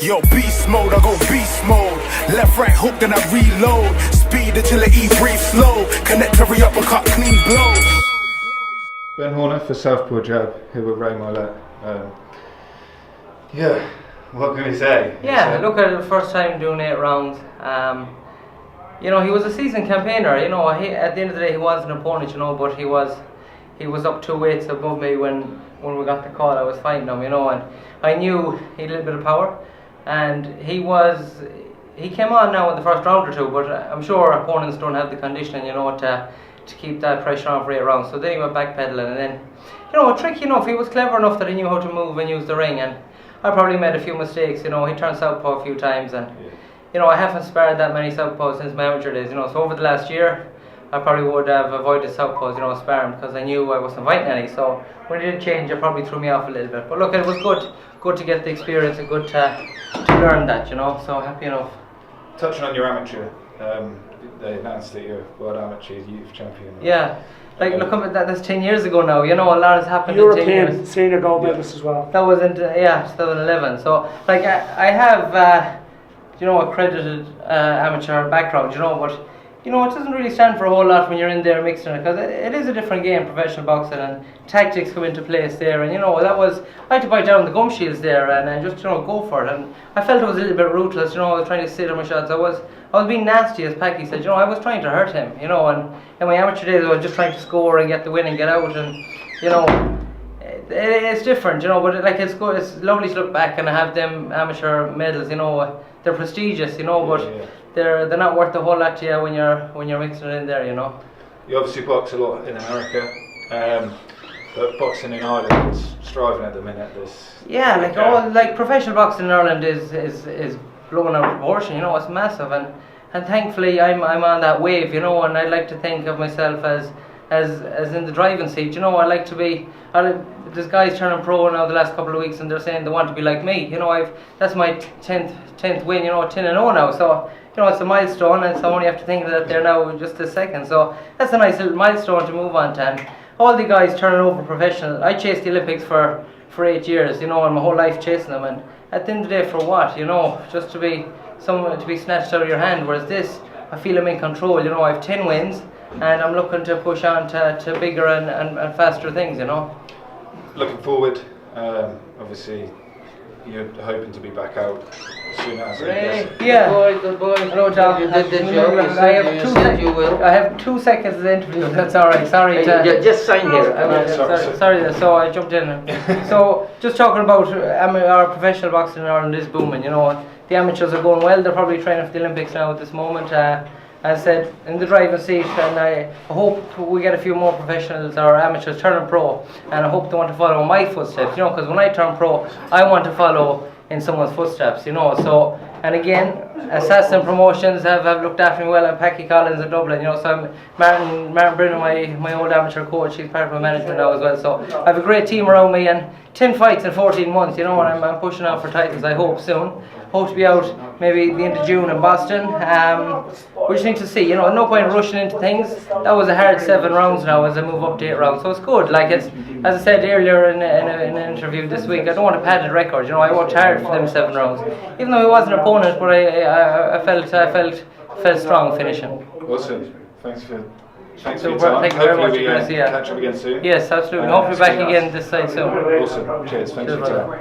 Yo, beast mode, I go beast mode. Left, right hook, then I reload. Speed until the E breathe slow. Connect every uppercut, clean blows. Ben Horner for Southpaw Jab, here with Ray Moylette. Yeah, what can we say? Yeah, look at the first time doing 8 rounds. You know, he was a seasoned campaigner. You know, at the end of the day, he was an opponent. You know, but he was up 2 weights above me when we got the call. I was fighting him. You know, and I knew he had a little bit of power, and he came on now in the first round or two. But I'm sure opponents don't have the conditioning, you know, to keep that pressure on for 8 rounds. So then he went backpedaling, and then, you know, tricky enough, he was clever enough that he knew how to move and use the ring, and I probably made a few mistakes. You know, he turned southpaw a few times, and you know, I haven't sparred that many southpaws since my amateur days. You know, so over the last year, I probably would have avoided southpaws, you know, sparring, because I knew I wasn't fighting any. So when it did change, it probably threw me off a little bit. But look, it was good to get the experience and good to learn that, you know. So happy enough. Touching on your amateur, they announced that you're world amateur youth champion. Yeah. Like, look at that, that's 10 years ago now. You know, a lot has happened European in 10 years. senior gold medalist as well. That was in 2011. So, like, I have, you know, accredited amateur background, you know, but, you know, it doesn't really stand for a whole lot when you're in there mixing it, because it is a different game, professional boxing, and tactics come into place there, and, you know, I had to bite down the gum shields there and just, you know, go for it, and I felt it was a little bit ruthless, you know. I was trying to sit on my shots. I was being nasty, as Packy said, you know. I was trying to hurt him, you know, and in my amateur days I was just trying to score and get the win and get out, and, you know, it's different, you know. But like, it's good, it's lovely to look back and have them amateur medals, you know. They're prestigious, you know, but they're not worth a whole lot to you when you're mixing it in there, you know. You obviously box a lot in America, but boxing in Ireland is striving at the minute. Like professional boxing in Ireland is blowing out of proportion, you know. It's massive, and thankfully I'm on that wave, you know, and I like to think of myself as in the driving seat, you know. I like to be. There's guys turning pro now the last couple of weeks, and they're saying they want to be like me, you know. That's my 10th win, you know, 10-0 now. So, you know, it's a milestone, and so I only have to think of that there now just a second. So that's a nice little milestone to move on to. And all the guys turning over professional. I chased the Olympics for 8 years, you know, and my whole life chasing them. And at the end of the day, for what, you know? Just to be snatched out of your hand. Whereas this, I feel I'm in control, you know. I have 10 wins, and I'm looking to push on to bigger and faster things, you know. Looking forward, obviously you're hoping to be back out as soon as. Yeah. Good boy. Hello, John. You did the job. I have 2 seconds of the interview. That's all right. Sorry. Just sign here. Sorry. So I jumped in. So just talking about our professional boxing in Ireland is booming. You know, the amateurs are going well. They're probably training for the Olympics now at this moment. As I said, in the driving seat, and I hope we get a few more professionals or amateurs turning pro, and I hope they want to follow my footsteps, you know, because when I turn pro, I want to follow in someone's footsteps, you know. So, and again, Assassin Promotions have looked after me well, and Packy Collins in Dublin, you know. So Martin Brennan, my old amateur coach, he's part of my management now as well. So I have a great team around me, and 10 fights in 14 months, you know, and I'm pushing out for titles, I hope soon. Hope to be out maybe the end of June in Boston. We just need to see, you know, no point rushing into things. That was a hard 7 rounds now as I move up to 8 rounds, so it's good. Like, it's, as I said earlier in an interview this week, I don't want a padded record, you know. I worked hard for them 7 rounds, even though he was an opponent, but I felt strong finishing. Awesome. Thanks for your time. Thank you very much. Hopefully we catch up again soon. Yes, absolutely. Hopefully back again this side soon. Awesome. Cheers. Thanks for your time.